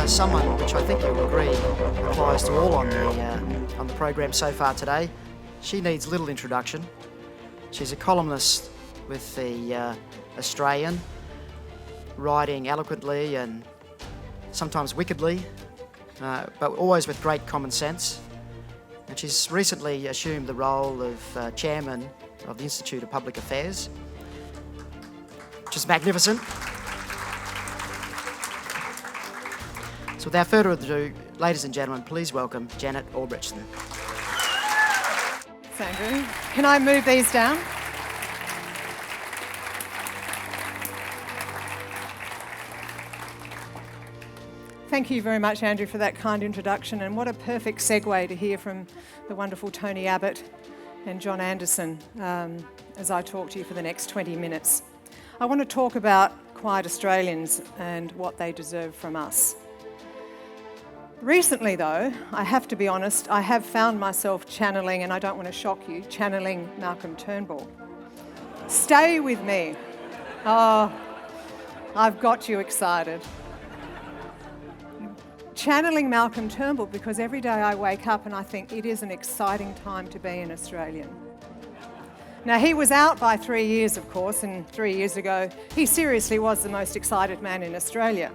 Someone which I think you'll agree applies to all on the program so far today. She needs little introduction. She's a columnist with the Australian, writing eloquently and sometimes wickedly, but always with great common sense. And she's recently assumed the role of chairman of the Institute of Public Affairs, which is magnificent. So without further ado, ladies and gentlemen, please welcome Janet Albrechtsen. Thanks, Andrew. Can I move these down? Thank you very much, Andrew, for that kind introduction, and what a perfect segue to hear from the wonderful Tony Abbott and John Anderson as I talk to you for the next 20 minutes. I want to talk about quiet Australians and what they deserve from us. Recently, though, I have to be honest, I have found myself channeling, and I don't want to shock you, channeling Malcolm Turnbull. Stay with me. Oh, I've got you excited. Channeling Malcolm Turnbull because every day I wake up and I think it is an exciting time to be an Australian. Now, he was out by 3 years, of course, and 3 years ago, he seriously was the most excited man in Australia.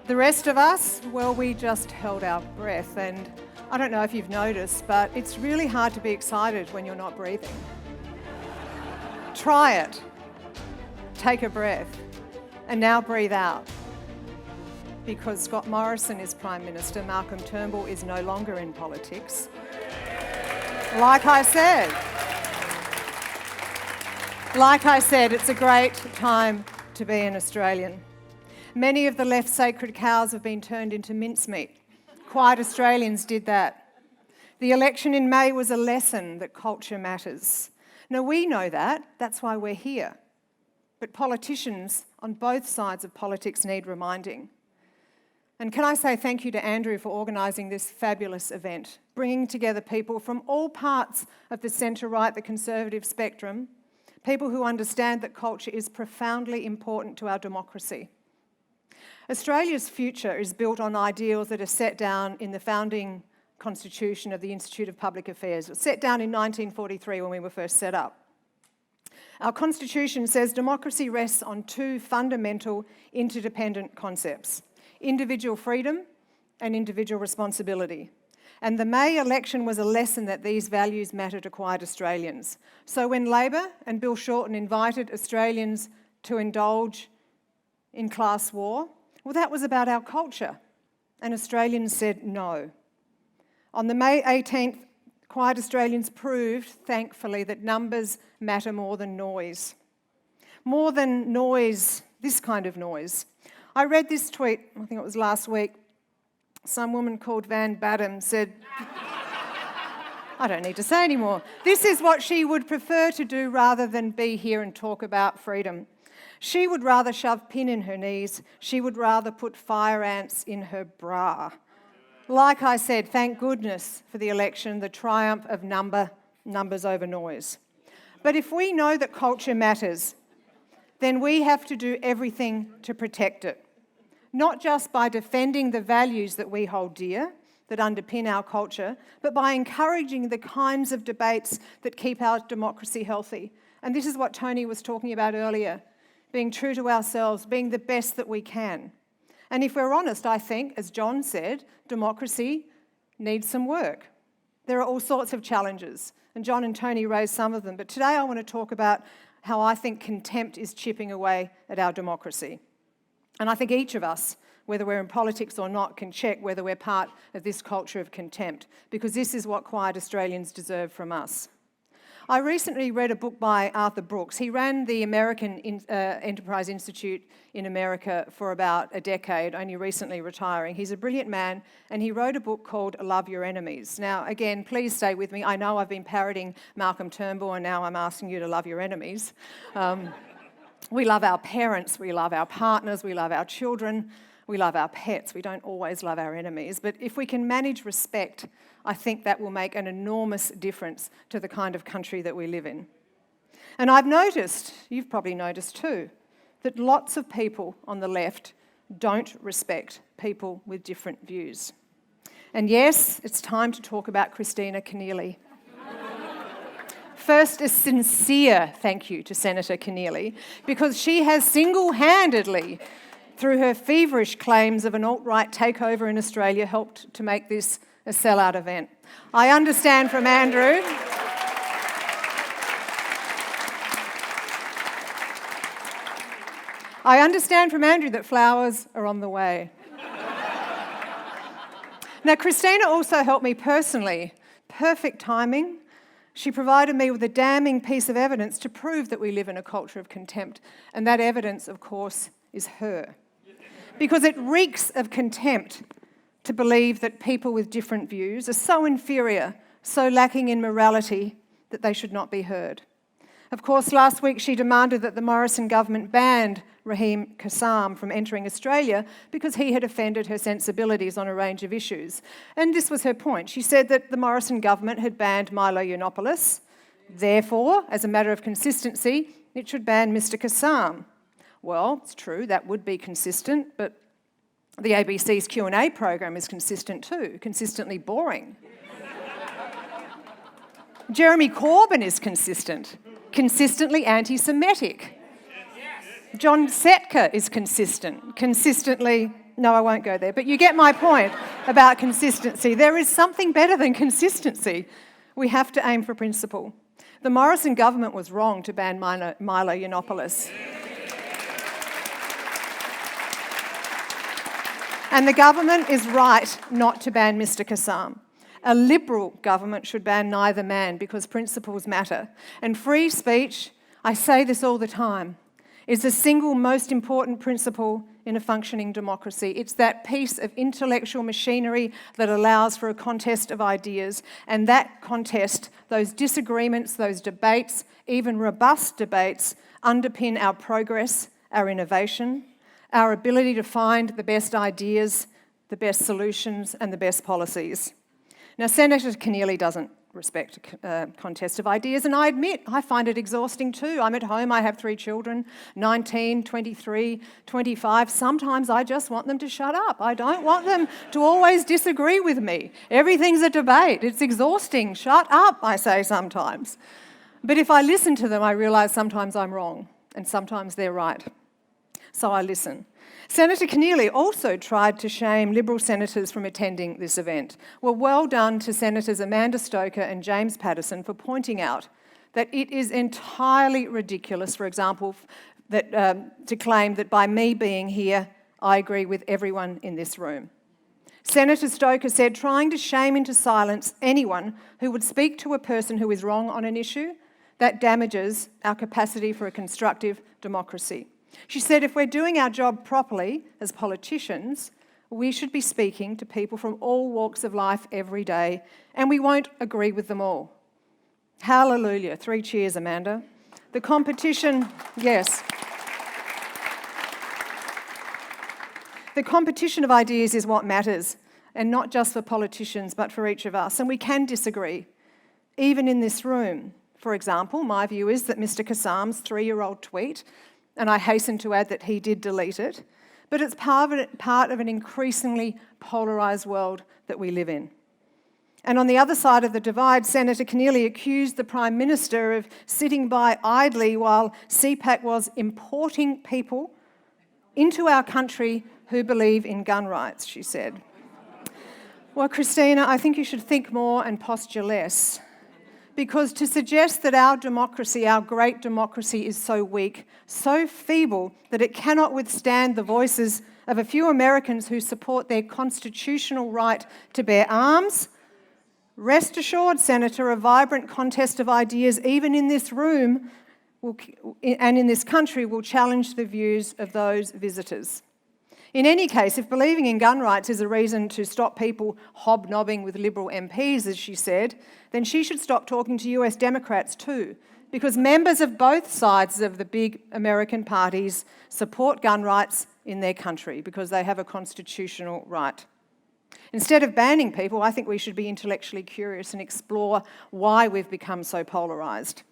The rest of us, well, we just held our breath, and I don't know if you've noticed, but it's really hard to be excited when you're not breathing. Try it. Take a breath, and now breathe out. Because Scott Morrison is Prime Minister, Malcolm Turnbull is no longer in politics. Like I said, it's a great time to be an Australian. Many of the left's sacred cows have been turned into mincemeat. Quiet Australians did that. The election in May was a lesson that culture matters. Now, we know that. That's why we're here. But politicians on both sides of politics need reminding. And can I say thank you to Andrew for organising this fabulous event, bringing together people from all parts of the centre-right, the conservative spectrum, people who understand that culture is profoundly important to our democracy. Australia's future is built on ideals that are set down in the founding constitution of the Institute of Public Affairs. It was set down in 1943 when we were first set up. Our constitution says democracy rests on two fundamental interdependent concepts: individual freedom and individual responsibility. And the May election was a lesson that these values matter to quiet Australians. So when Labor and Bill Shorten invited Australians to indulge in class war, well, that was about our culture, and Australians said no. On the May 18th, quiet Australians proved, thankfully, that numbers matter more than noise. More than noise, this kind of noise. I read this tweet, I think it was last week. Some woman called Van Badham said, I don't need to say anymore. This is what she would prefer to do rather than be here and talk about freedom. She would rather shove pin in her knees. She would rather put fire ants in her bra. Like I said, thank goodness for the election, the triumph of numbers over noise. But if we know that culture matters, then we have to do everything to protect it. Not just by defending the values that we hold dear, that underpin our culture, but by encouraging the kinds of debates that keep our democracy healthy. And this is what Tony was talking about earlier. Being true to ourselves, being the best that we can. And if we're honest, I think, as John said, democracy needs some work. There are all sorts of challenges, and John and Tony raised some of them, but today I want to talk about how I think contempt is chipping away at our democracy. And I think each of us, whether we're in politics or not, can check whether we're part of this culture of contempt, because this is what quiet Australians deserve from us. I recently read a book by Arthur Brooks. He ran the American Enterprise Institute in America for about a decade, only recently retiring. He's a brilliant man, and he wrote a book called Love Your Enemies. Now, again, please stay with me. I know I've been parroting Malcolm Turnbull, and now I'm asking you to love your enemies. We love our parents, we love our partners, we love our children, we love our pets. We don't always love our enemies. But if we can manage respect, I think that will make an enormous difference to the kind of country that we live in. And I've noticed, you've probably noticed too, that lots of people on the left don't respect people with different views. And yes, it's time to talk about Christina Keneally. First, a sincere thank you to Senator Keneally, because she has single-handedly, through her feverish claims of an alt-right takeover in Australia, helped to make this a sellout event. I understand from Andrew that flowers are on the way. Now, Christina also helped me personally. Perfect timing. She provided me with a damning piece of evidence to prove that we live in a culture of contempt. And that evidence, of course, is her. Because it reeks of contempt to believe that people with different views are so inferior, so lacking in morality, that they should not be heard. Of course, last week she demanded that the Morrison government banned Raheem Kassam from entering Australia because he had offended her sensibilities on a range of issues. And this was her point. She said that the Morrison government had banned Milo Yiannopoulos. Therefore, as a matter of consistency, it should ban Mr. Kassam. Well, it's true, that would be consistent, but the ABC's Q&A program is consistent too, consistently boring. Jeremy Corbyn is consistent, consistently anti-Semitic. John Setka is consistent, consistently... No, I won't go there, but you get my point about consistency. There is something better than consistency. We have to aim for principle. The Morrison government was wrong to ban Milo Yiannopoulos. And the government is right not to ban Mr. Kassam. A Liberal government should ban neither man because principles matter. And free speech, I say this all the time, is the single most important principle in a functioning democracy. It's that piece of intellectual machinery that allows for a contest of ideas. And that contest, those disagreements, those debates, even robust debates, underpin our progress, our innovation, our ability to find the best ideas, the best solutions, and the best policies. Now, Senator Keneally doesn't respect a contest of ideas, and I admit, I find it exhausting too. I'm at home, I have 3 children, 19, 23, 25. Sometimes I just want them to shut up. I don't want them to always disagree with me. Everything's a debate. It's exhausting. Shut up, I say sometimes. But if I listen to them, I realise sometimes I'm wrong, and sometimes they're right. So I listen. Senator Keneally also tried to shame Liberal senators from attending this event. Well done to Senators Amanda Stoker and James Paterson for pointing out that it is entirely ridiculous, for example, that, to claim that by me being here, I agree with everyone in this room. Senator Stoker said trying to shame into silence anyone who would speak to a person who is wrong on an issue, that damages our capacity for a constructive democracy. She said if we're doing our job properly as politicians, we should be speaking to people from all walks of life every day, and we won't agree with them all. Hallelujah. 3 cheers, Amanda. The competition, yes. The competition of ideas is what matters, and not just for politicians, but for each of us. And we can disagree, even in this room. For example, my view is that Mr. Kassam's 3-year-old tweet, and I hasten to add that he did delete it, but it's part of an increasingly polarised world that we live in. And on the other side of the divide, Senator Keneally accused the Prime Minister of sitting by idly while CPAC was importing people into our country who believe in gun rights, she said. Well, Christina, I think you should think more and posture less. Because to suggest that our democracy, our great democracy, is so weak, so feeble, that it cannot withstand the voices of a few Americans who support their constitutional right to bear arms, rest assured, Senator, a vibrant contest of ideas, even in this room and in this country, will challenge the views of those visitors. In any case, if believing in gun rights is a reason to stop people hobnobbing with Liberal MPs, as she said, then she should stop talking to US Democrats too, because members of both sides of the big American parties support gun rights in their country because they have a constitutional right. Instead of banning people, I think we should be intellectually curious and explore why we've become so polarised.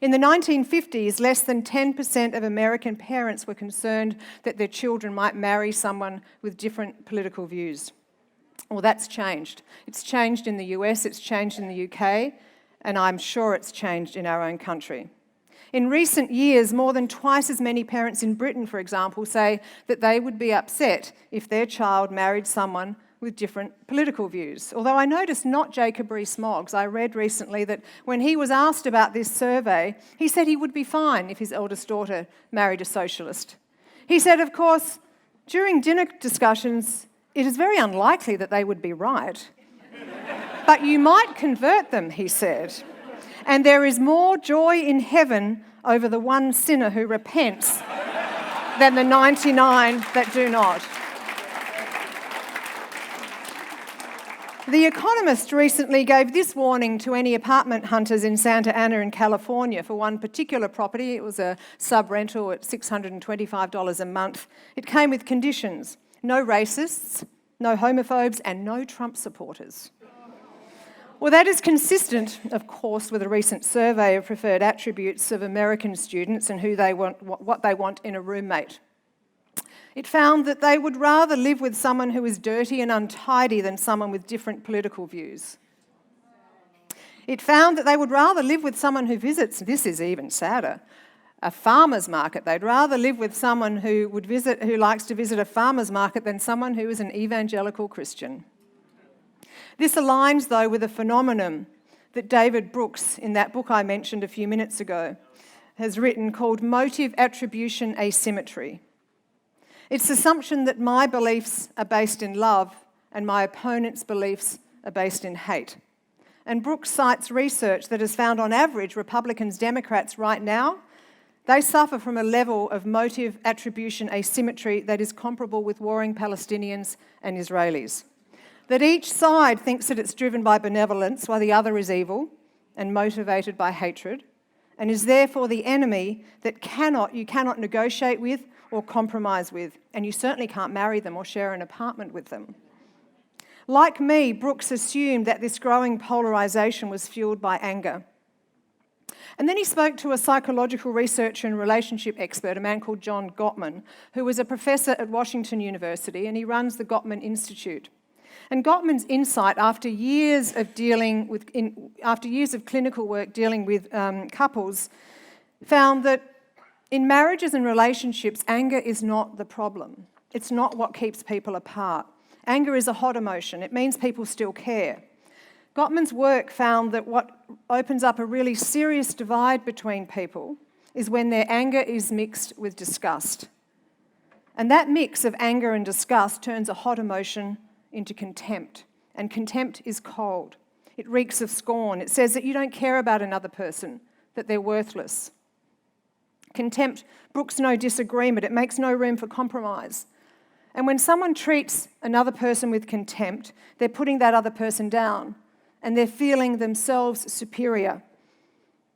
In the 1950s, less than 10% of American parents were concerned that their children might marry someone with different political views. Well, that's changed. It's changed in the US, it's changed in the UK, and I'm sure it's changed in our own country. In recent years, more than twice as many parents in Britain, for example, say that they would be upset if their child married someone with different political views. Although I noticed not Jacob Rees-Mogg. I read recently that when he was asked about this survey, he said he would be fine if his eldest daughter married a socialist. He said, of course, during dinner discussions, it is very unlikely that they would be right. But you might convert them, he said. And there is more joy in heaven over the one sinner who repents than the 99 that do not. The Economist recently gave this warning to any apartment hunters in Santa Ana in California for one particular property. It was a sub-rental at $625 a month. It came with conditions: no racists, no homophobes, and no Trump supporters. Well, that is consistent, of course, with a recent survey of preferred attributes of American students and who they want, what they want in a roommate. It found that they would rather live with someone who is dirty and untidy than someone with different political views. It found that they would rather live with someone who visits, this is even sadder, a farmer's market. They'd rather live with someone who likes to visit a farmer's market than someone who is an evangelical Christian. This aligns, though, with a phenomenon that David Brooks, in that book I mentioned a few minutes ago, has written called motive attribution asymmetry. It's the assumption that my beliefs are based in love and my opponent's beliefs are based in hate. And Brooks cites research that has found, on average, Republicans, Democrats right now, they suffer from a level of motive attribution asymmetry that is comparable with warring Palestinians and Israelis. That each side thinks that it's driven by benevolence while the other is evil and motivated by hatred, and is therefore the enemy that you cannot negotiate with or compromise with, and you certainly can't marry them or share an apartment with them. Like me, Brooks assumed that this growing polarisation was fueled by anger. And then he spoke to a psychological researcher and relationship expert, a man called John Gottman, who was a professor at Washington University, and he runs the Gottman Institute. And Gottman's insight, after years of clinical work dealing with couples, found that in marriages and relationships, anger is not the problem. It's not what keeps people apart. Anger is a hot emotion. It means people still care. Gottman's work found that what opens up a really serious divide between people is when their anger is mixed with disgust. And that mix of anger and disgust turns a hot emotion into contempt. And contempt is cold. It reeks of scorn. It says that you don't care about another person, that they're worthless. Contempt brooks no disagreement. It makes no room for compromise. And when someone treats another person with contempt, they're putting that other person down and they're feeling themselves superior.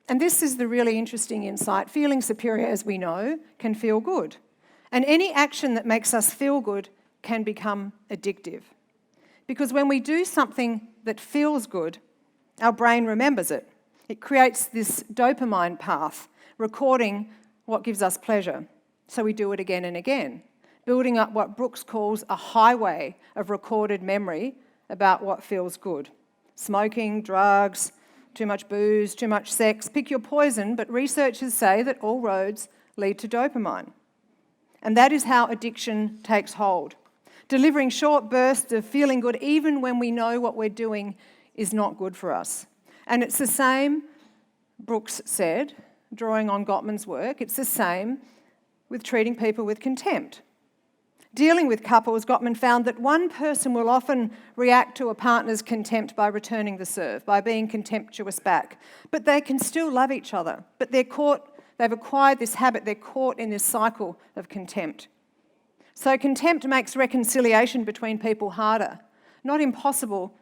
And this is the really interesting insight. Feeling superior, as we know, can feel good. And any action that makes us feel good can become addictive. Because when we do something that feels good, our brain remembers it. It creates this dopamine path, recording what gives us pleasure. So we do it again and again, building up what Brooks calls a highway of recorded memory about what feels good. Smoking, drugs, too much booze, too much sex, pick your poison, but researchers say that all roads lead to dopamine. And that is how addiction takes hold. Delivering short bursts of feeling good even when we know what we're doing is not good for us. And it's the same, Brooks said, drawing on Gottman's work, it's the same with treating people with contempt. Dealing with couples, Gottman found that one person will often react to a partner's contempt by returning the serve, by being contemptuous back. But they can still love each other. But they've acquired this habit, they're caught in this cycle of contempt. So contempt makes reconciliation between people harder. Not impossible,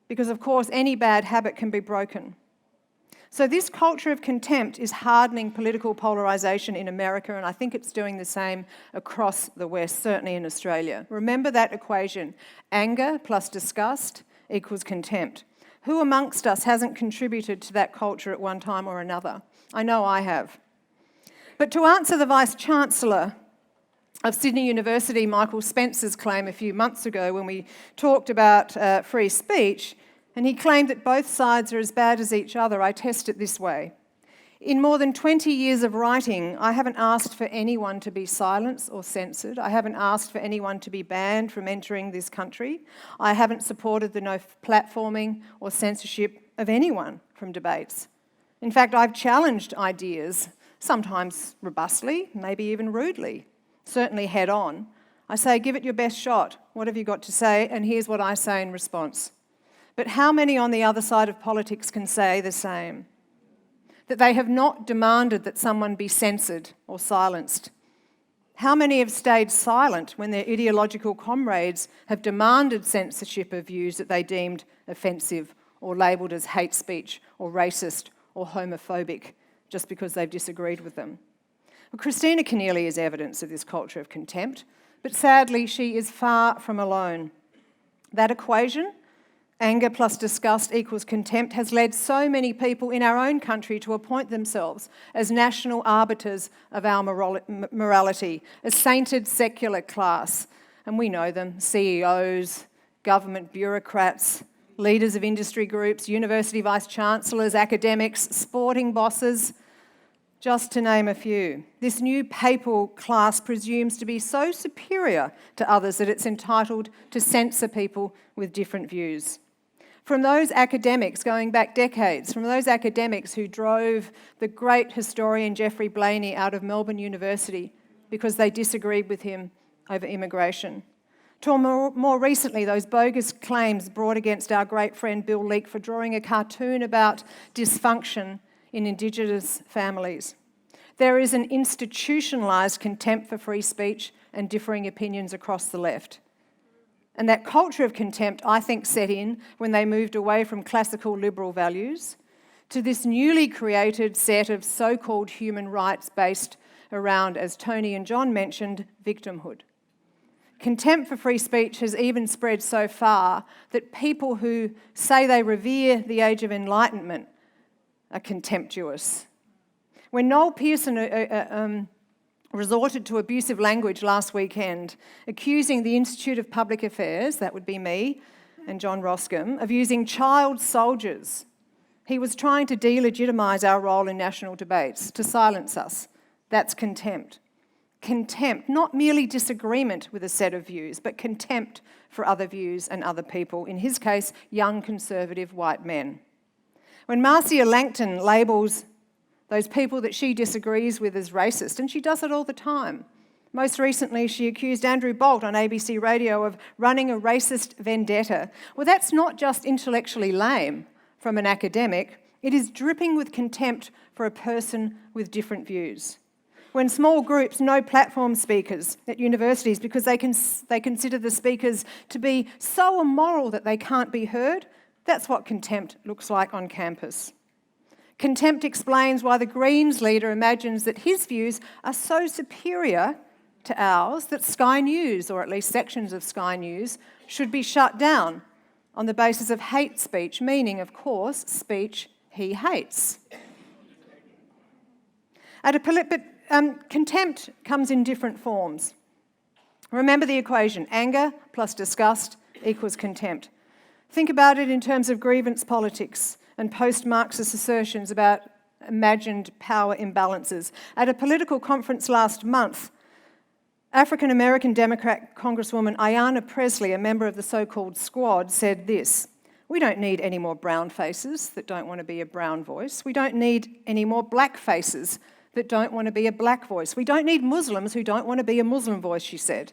because of course any bad habit can be broken. So this culture of contempt is hardening political polarisation in America, and I think it's doing the same across the West, certainly in Australia. Remember that equation: anger plus disgust equals contempt. Who amongst us hasn't contributed to that culture at one time or another? I know I have. But to answer the Vice-Chancellor of Sydney University, Michael Spencer's claim a few months ago when we talked about free speech, and he claimed that both sides are as bad as each other, I test it this way. In more than 20 years of writing, I haven't asked for anyone to be silenced or censored. I haven't asked for anyone to be banned from entering this country. I haven't supported the no platforming or censorship of anyone from debates. In fact, I've challenged ideas, sometimes robustly, maybe even rudely, certainly head on. I say, give it your best shot. What have you got to say? And here's what I say in response. But how many on the other side of politics can say the same? That they have not demanded that someone be censored or silenced? How many have stayed silent when their ideological comrades have demanded censorship of views that they deemed offensive or labelled as hate speech or racist or homophobic just because they've disagreed with them? Well, Christina Keneally is evidence of this culture of contempt, but sadly she is far from alone. That equation, anger plus disgust equals contempt, has led so many people in our own country to appoint themselves as national arbiters of our morality, a sainted secular class. And we know them: CEOs, government bureaucrats, leaders of industry groups, university vice-chancellors, academics, sporting bosses, just to name a few. This new papal class presumes to be so superior to others that it's entitled to censor people with different views. From those academics going back decades, from those academics who drove the great historian Geoffrey Blainey out of Melbourne University because they disagreed with him over immigration, to more recently those bogus claims brought against our great friend Bill Leak for drawing a cartoon about dysfunction in Indigenous families. There is an institutionalised contempt for free speech and differing opinions across the left. And that culture of contempt, I think, set in when they moved away from classical liberal values to this newly created set of so-called human rights based around, as Tony and John mentioned, victimhood. Contempt for free speech has even spread so far that people who say they revere the Age of Enlightenment are contemptuous. When Noel Pearson resorted to abusive language last weekend, accusing the Institute of Public Affairs, that would be me and John Roskam, of using child soldiers, he was trying to delegitimise our role in national debates, to silence us. That's contempt. Contempt, not merely disagreement with a set of views, but contempt for other views and other people, in his case, young conservative white men. When Marcia Langton labels those people that she disagrees with as racist, and she does it all the time. Most recently, she accused Andrew Bolt on ABC Radio of running a racist vendetta. Well, that's not just intellectually lame from an academic, it is dripping with contempt for a person with different views. When small groups no platform speakers at universities because they consider the speakers to be so immoral that they can't be heard, that's what contempt looks like on campus. Contempt explains why the Greens leader imagines that his views are so superior to ours that Sky News, or at least sections of Sky News, should be shut down on the basis of hate speech, meaning, of course, speech he hates. Contempt comes in different forms. Remember the equation: anger plus disgust equals contempt. Think about it in terms of grievance politics and post-Marxist assertions about imagined power imbalances. At a political conference last month, African-American Democrat Congresswoman Ayanna Pressley, a member of the so-called Squad, said this: "We don't need any more brown faces that don't want to be a brown voice. We don't need any more black faces that don't want to be a black voice. We don't need Muslims who don't want to be a Muslim voice," she said.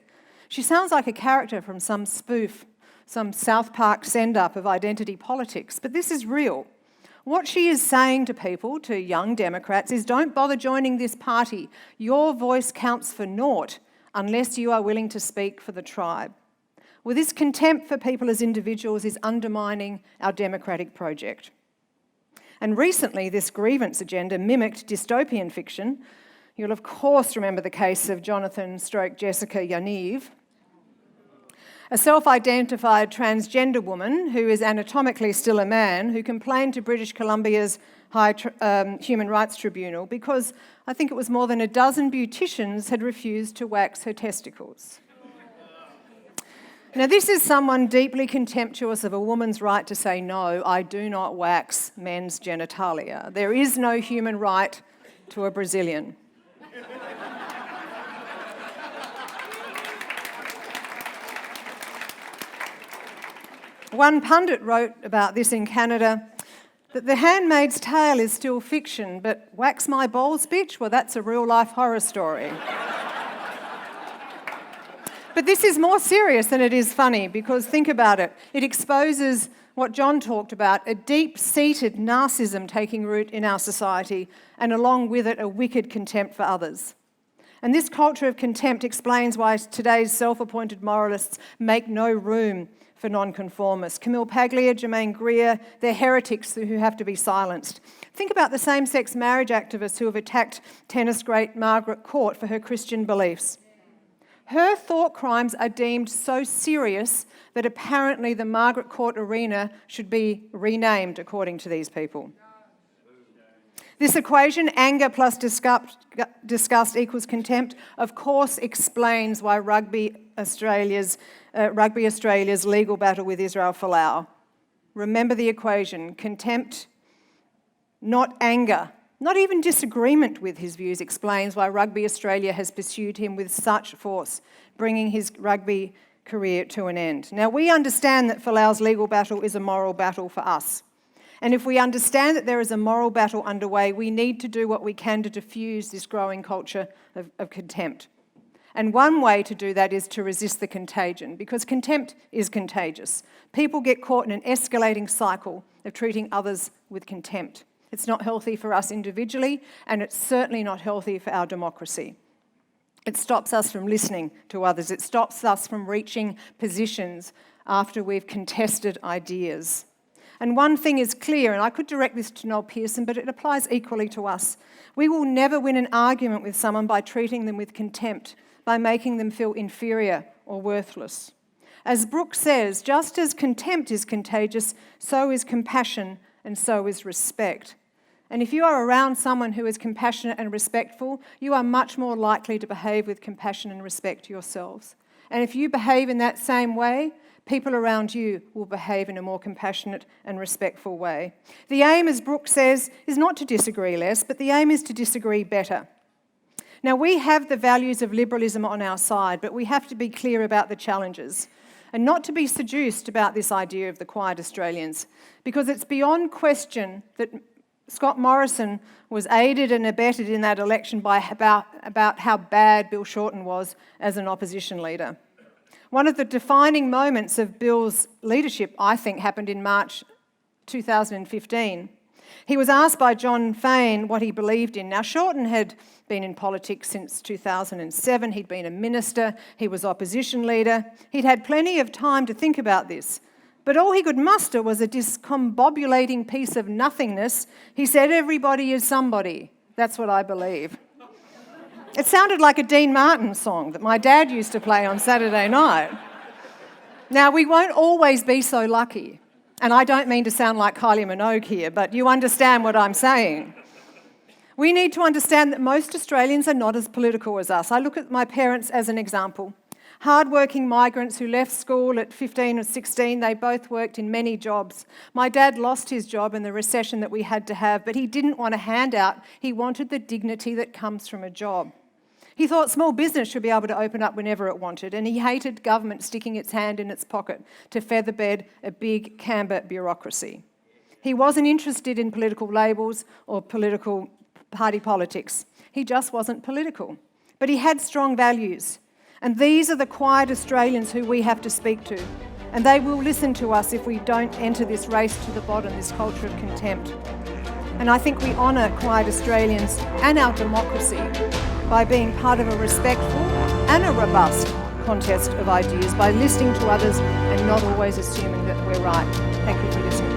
She sounds like a character from some spoof, some South Park send-up of identity politics, but this is real. What she is saying to people, to young Democrats, is don't bother joining this party. Your voice counts for naught unless you are willing to speak for the tribe. Well, this contempt for people as individuals is undermining our democratic project. And recently, this grievance agenda mimicked dystopian fiction. You'll of course remember the case of Jessica Yaniv, a self-identified transgender woman who is anatomically still a man, who complained to British Columbia's Human Rights Tribunal because I think it was more than a dozen beauticians had refused to wax her testicles. Now, this is someone deeply contemptuous of a woman's right to say, no, I do not wax men's genitalia. There is no human right to a Brazilian. One pundit wrote about this in Canada, that The Handmaid's Tale is still fiction, but wax my balls, bitch? Well, that's a real-life horror story. But this is more serious than it is funny, because think about it. It exposes what John talked about, a deep-seated narcissism taking root in our society, and along with it, a wicked contempt for others. And this culture of contempt explains why today's self-appointed moralists make no room for nonconformists. Camille Paglia, Germaine Greer, they're heretics who have to be silenced. Think about the same-sex marriage activists who have attacked tennis great Margaret Court for her Christian beliefs. Her thought crimes are deemed so serious that apparently the Margaret Court Arena should be renamed, according to these people. This equation, anger plus disgust equals contempt, of course explains why Rugby Australia's legal battle with Israel Folau. Remember the equation, contempt, not anger, not even disagreement with his views, explains why Rugby Australia has pursued him with such force, bringing his rugby career to an end. Now, we understand that Folau's legal battle is a moral battle for us. And if we understand that there is a moral battle underway, we need to do what we can to diffuse this growing culture of contempt. And one way to do that is to resist the contagion, because contempt is contagious. People get caught in an escalating cycle of treating others with contempt. It's not healthy for us individually, and it's certainly not healthy for our democracy. It stops us from listening to others. It stops us from reaching positions after we've contested ideas. And one thing is clear, and I could direct this to Noel Pearson, but it applies equally to us. We will never win an argument with someone by treating them with contempt, by making them feel inferior or worthless. As Brooke says, just as contempt is contagious, so is compassion and so is respect. And if you are around someone who is compassionate and respectful, you are much more likely to behave with compassion and respect yourselves. And if you behave in that same way, people around you will behave in a more compassionate and respectful way. The aim, as Brooke says, is not to disagree less, but the aim is to disagree better. Now, we have the values of liberalism on our side, but we have to be clear about the challenges and not to be seduced about this idea of the quiet Australians, because it's beyond question that Scott Morrison was aided and abetted in that election by about how bad Bill Shorten was as an opposition leader. One of the defining moments of Bill's leadership, I think, happened in March 2015. He was asked by John Fain what he believed in. Now, Shorten had been in politics since 2007. He'd been a minister. He was opposition leader. He'd had plenty of time to think about this. But all he could muster was a discombobulating piece of nothingness. He said, everybody is somebody. That's what I believe. It sounded like a Dean Martin song that my dad used to play on Saturday night. Now, we won't always be so lucky. And I don't mean to sound like Kylie Minogue here, but you understand what I'm saying. We need to understand that most Australians are not as political as us. I look at my parents as an example. Hard-working migrants who left school at 15 or 16, they both worked in many jobs. My dad lost his job in the recession that we had to have, but he didn't want a handout. He wanted the dignity that comes from a job. He thought small business should be able to open up whenever it wanted, and he hated government sticking its hand in its pocket to featherbed a big Canberra bureaucracy. He wasn't interested in political labels or political party politics. He just wasn't political. But he had strong values. And these are the quiet Australians who we have to speak to. And they will listen to us if we don't enter this race to the bottom, this culture of contempt. And I think we honour quiet Australians and our democracy by being part of a respectful and a robust contest of ideas, by listening to others and not always assuming that we're right. Thank you for listening.